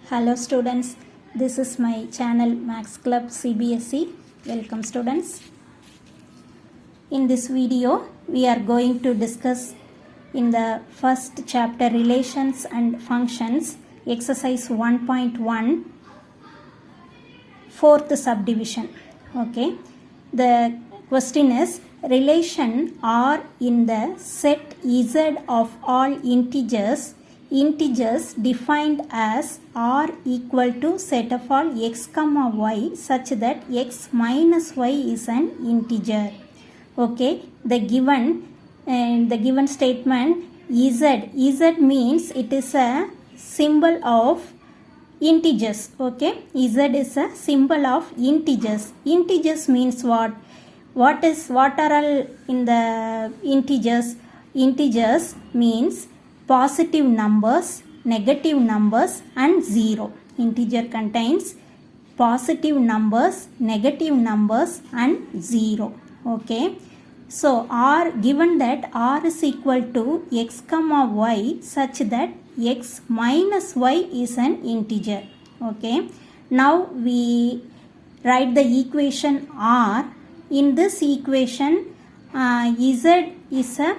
Hello students, this is my channel Max Club CBSE. Welcome students. In this video, we are going to discuss in the first chapter relations and functions, exercise 1.1, fourth subdivision. Okay, the question is relation R in the set Z of all integers defined as R equal to set of all x comma y such that x minus y is an integer. Okay, the given statement z means it is a symbol of integers. Okay, z is a symbol of integers means what are all in the integers means positive numbers, negative numbers and 0. Integer contains positive numbers, negative numbers and 0. Okay, so R, given that R is equal to x comma y such that x minus y is an integer. Okay, now we write the equation R. In this equation z is a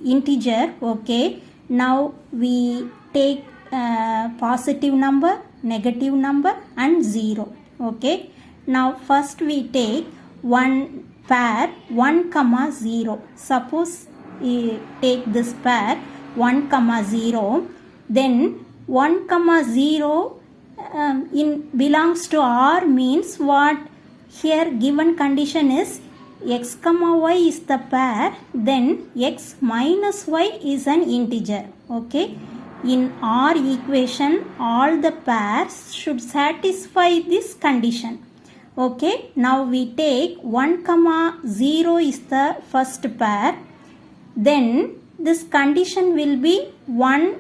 integer. Okay, now we take positive number, negative number and 0. Okay, now first we take one pair 1 comma 0. Suppose we take this pair 1 comma 0, then 1 comma 0 belongs to R means what? Here given condition is x comma y is the pair, then x minus y is an integer. Okay, in our equation all the pairs should satisfy this condition. Okay, now we take 1 comma 0 is the first pair, then this condition will be 1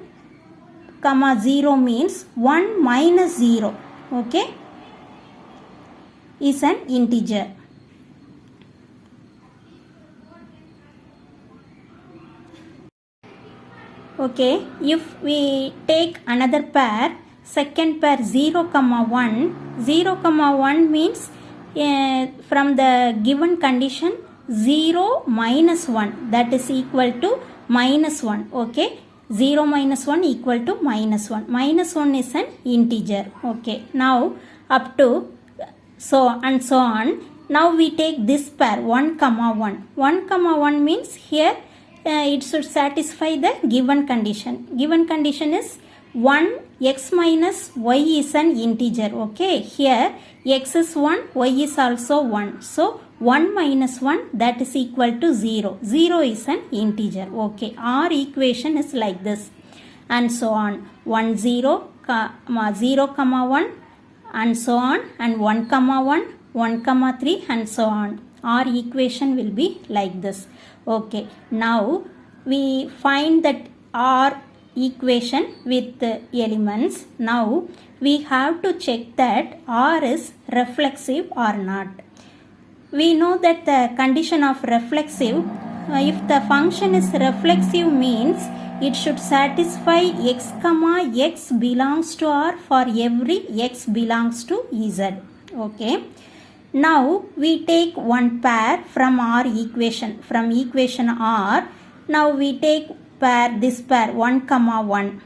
comma 0 means 1 minus 0. Okay, is an integer. Okay, if we take another pair, second pair 0 comma 1, 0 comma 1 means from the given condition 0 minus 1, that is equal to minus 1. Okay, 0 minus 1 equal to minus 1. Minus 1 is an integer. Okay, now up to so and so on. Now we take this pair 1 comma 1. 1 comma 1 means here it should satisfy the given condition. Given condition is 1 x minus y is an integer. Okay, here x is 1, y is also 1. So 1 minus 1, that is equal to 0. 0 is an integer. Okay, our equation is like this and so on. 1 0 comma 0 comma 1 and so on, and 1 comma 1, 1 comma 3 and so on. Our equation will be like this. Okay, now we find that our equation with the elements. Now we have to check that R is reflexive or not. We know that the condition of reflexive, if the function is reflexive means it should satisfy x comma x belongs to R for every x belongs to Z. Okay, now we take one pair from our equation, from equation R. Now we take pair, this pair 1 comma 1.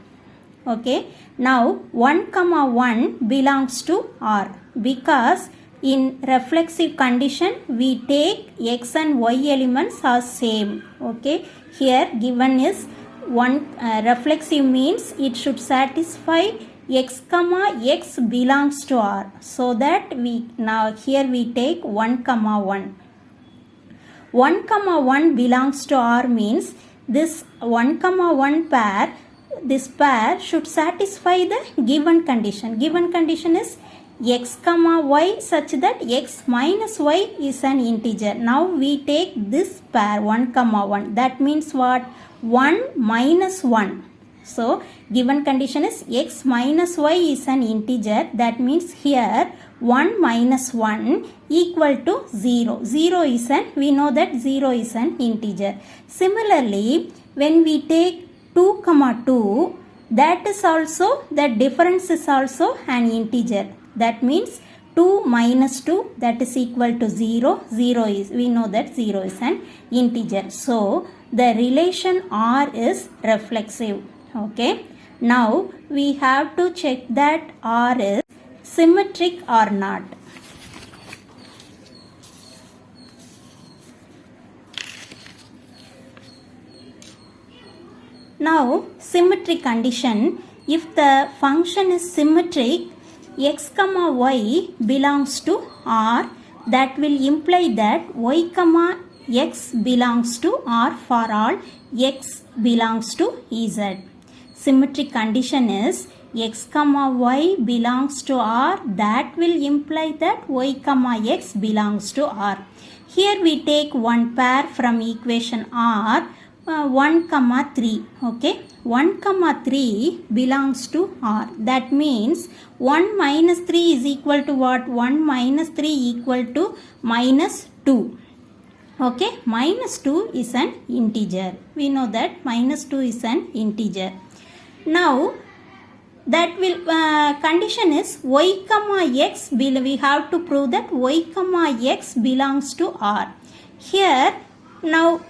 Okay, now 1 comma 1 belongs to R because in reflexive condition we take x and y elements are same. Okay, here given is one reflexive means it should satisfy x comma x belongs to R, so that we now here we take 1 comma 1. 1 comma 1 belongs to R means this 1 comma 1 pair, this pair should satisfy the given condition. Given condition is x comma y such that x minus y is an integer. Now we take this pair 1 comma 1, that means what? 1 minus 1. So given condition is x minus y is an integer, that means here 1 minus 1 equal to 0. 0 is an, we know that 0 is an integer. Similarly, when we take 2 comma 2, that is also, the difference is also an integer. That means 2 minus 2, that is equal to 0. 0 is, we know that 0 is an integer. So the relation R is reflexive. Okay. Now we have to check that R is symmetric or not. Now symmetry condition, if the function is symmetric, x comma y belongs to R, that will imply that y comma x belongs to R for all x belongs to Z. Symmetry condition is x comma y belongs to R, that will imply that y comma x belongs to R. Here we take one pair from equation R, 1 comma 3. Okay, 1 comma 3 belongs to R. That means 1 minus 3 is equal to what? 1 minus 3 equal to minus 2. Okay, minus 2 is an integer. We know that minus 2 is an integer. Now that will condition is y comma x, we have to prove that y comma x belongs to R. Here now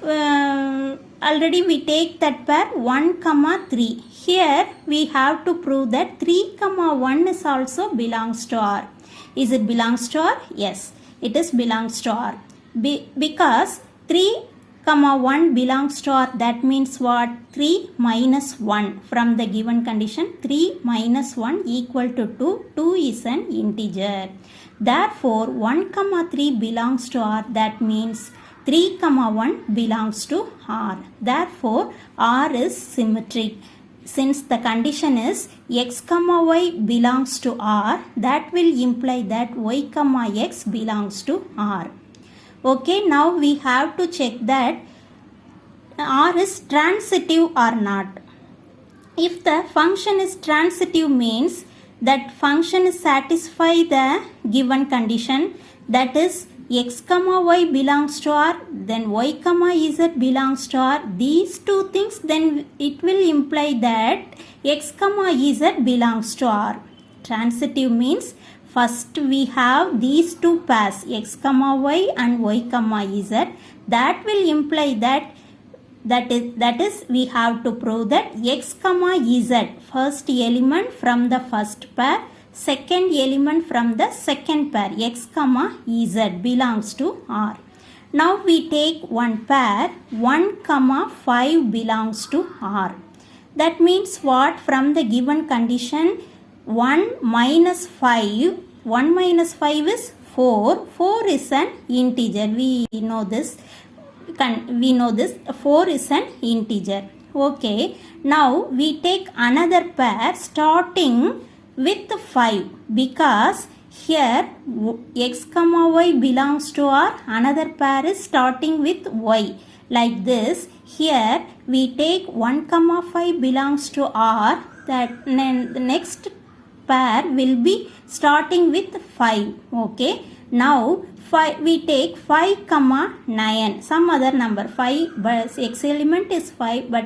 already we take that pair 1 comma 3. Here we have to prove that 3 comma 1 is also belongs to R. Is it belongs to R? Yes, it is belongs to R. Because 3 comma 1 belongs to R, that means what? 3 minus 1 from the given condition. 3 minus 1 equal to 2. 2 is an integer. Therefore 1 comma 3 belongs to R, that means 3 comma 1 belongs to R. Therefore R is symmetric. Since the condition is x comma y belongs to R, that will imply that y comma x belongs to R. Okay, now we have to check that R is transitive or not. If the function is transitive, means that function is satisfy the given condition, that is x comma y belongs to R, then y comma z belongs to R. These two things, then it will imply that x comma z belongs to R. Transitive means first we have these two pairs, x comma y and y comma z. That will imply that is we have to prove that x comma z, first element from the first pair, second element from the second pair, x comma z belongs to R. Now we take one pair, 1 comma 5 belongs to R. That means what? From the given condition, 1 minus 5, 1 minus 5 is 4. 4 is an integer. We know this. 4 is an integer. Okay, now we take another pair starting with 5, because here x comma y belongs to R, another pair is starting with y. Like this, here we take 1 comma 5 belongs to R, that the next pair will be starting with 5. Okay, now we take 5 comma 9, some other number. 5, but x element is 5, but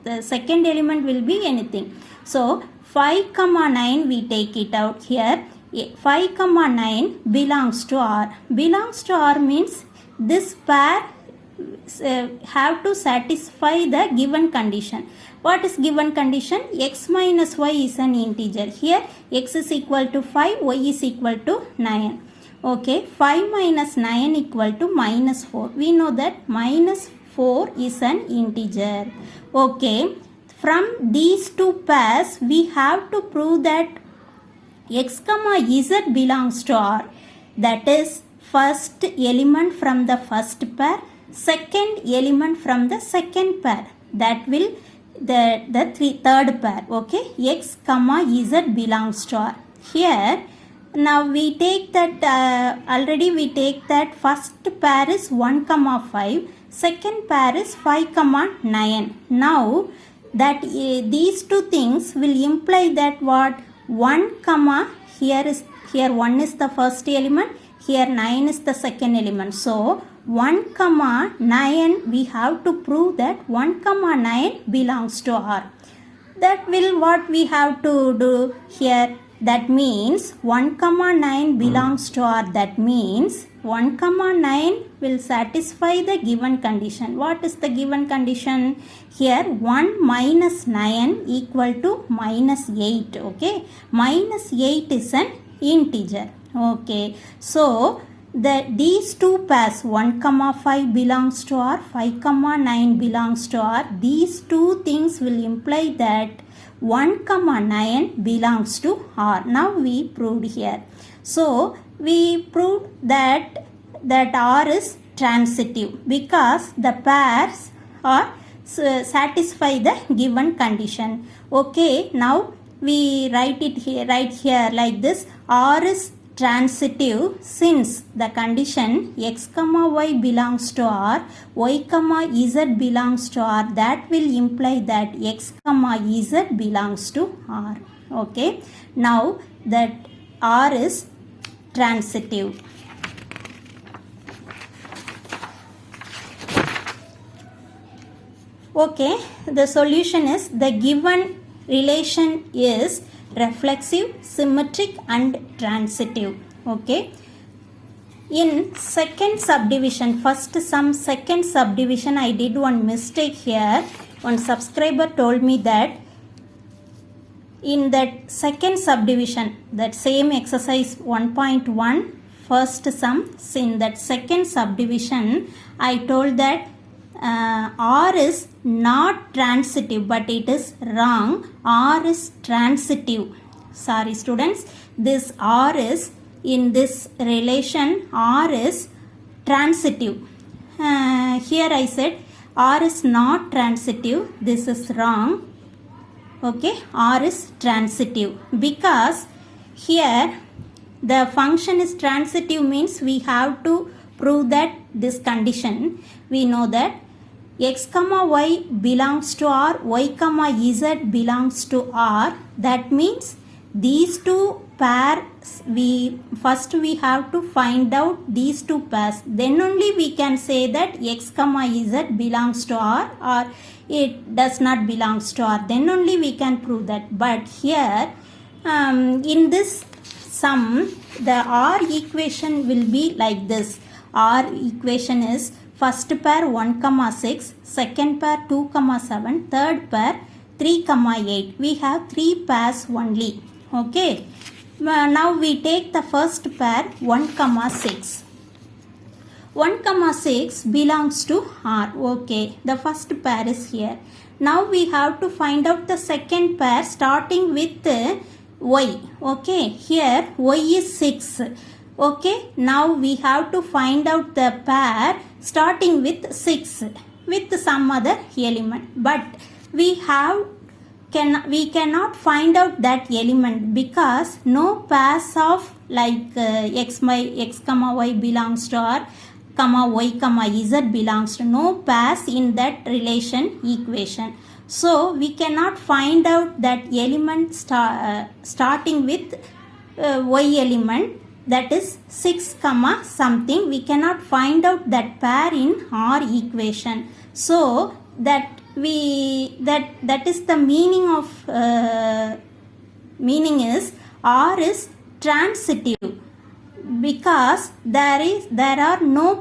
the second element will be anything. So 5 comma 9 we take it out here. 5 comma 9 belongs to R. Belongs to R means this pair have to satisfy the given condition. What is given condition? X minus y is an integer. Here x is equal to 5, y is equal to 9. Okay, 5 minus 9 equal to minus 4. We know that minus 4 is an integer. Okay, from these two pairs we have to prove that x comma z belongs to R. That is first element from the first pair, second element from the second pair. That will the third pair. Okay, x comma z belongs to R. Here now we take that already we take that first pair is 1 comma 5, second pair is 5 comma 9. Now that these two things will imply that what? 1 comma, here 1 is the first element, here 9 is the second element. So 1 comma 9 we have to prove that 1 comma 9 belongs to R. that will what we have to do here. That means 1 comma 9 belongs to R. That means 1 comma 9 will satisfy the given condition. What is the given condition? Here 1 minus 9 equal to minus 8. Okay. Minus 8 is an integer. Okay. So these two pairs 1 comma 5 belongs to R, 5 comma 9 belongs to R. These two things will imply that 1 comma 9 belongs to R. Now we proved here. So we proved that R is transitive because the pairs are satisfy the given condition. Okay, now we write here like this. R is transitive since the condition x comma y belongs to R, y comma z belongs to R. That will imply that x comma z belongs to R. Okay, now that R is transitive. Okay, the solution is the given relation is reflexive, symmetric and transitive. Okay. In second subdivision, first sum, second subdivision, I did one mistake here. One subscriber told me that in that second subdivision, that same exercise 1.1 first sum, in that second subdivision, I told that R is not transitive, but it is wrong. R is transitive. Sorry students, this R is in this relation, R is transitive. Here I said R is not transitive. This is wrong. Okay, R is transitive because here the function is transitive means we have to prove that this condition. We know that x comma y belongs to R, y comma z belongs to R. That means these two pairs, we have to find out these two pairs. Then only we can say that x comma z belongs to R or it does not belongs to R. Then only we can prove that. But here in this sum, the R equation will be like this. R equation is first pair 1 comma 6, second pair 2 comma 7, third pair 3 comma 8. We have 3 pairs only. Okay. Now we take the first pair 1 comma 6. 1 comma 6 belongs to R. Okay. The first pair is here. Now we have to find out the second pair starting with y. Okay. Here y is 6. Okay. Now we have to find out the pair starting with 6 with some other element. But we cannot find out that element because no pairs of like x comma y belongs to R, comma y comma z belongs to, no pairs in that relation equation. So we cannot find out that element starting with y element, that is 6 comma something. We cannot find out that pair in R equation. So that is the meaning of meaning is R is transitive because there is no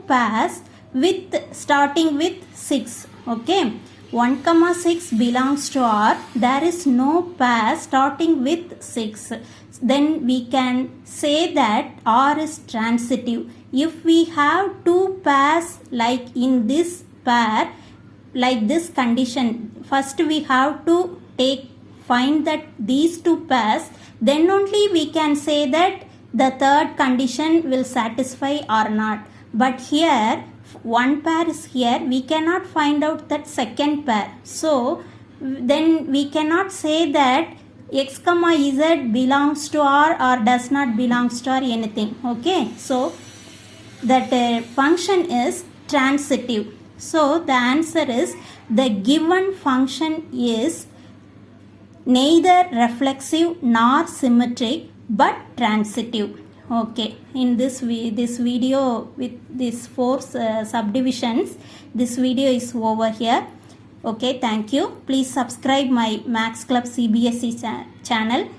pairs with starting with 6. Okay, 1 comma 6 belongs to R. There is no pair starting with 6. Then we can say that R is transitive. If we have two pairs like in this pair, like this condition, first we have to find that these two pairs, then only we can say that the third condition will satisfy or not. But here one pair is here, we cannot find out that second pair. So then we cannot say that x comma z belongs to R or does not belongs to R anything. Okay, so that function is transitive. So the answer is the given function is neither reflexive nor symmetric but transitive. Okay, in this video with these 4 subdivisions, this video is over here. Okay, thank you. Please subscribe my Max Club CBSE channel.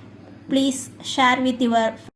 Please share with your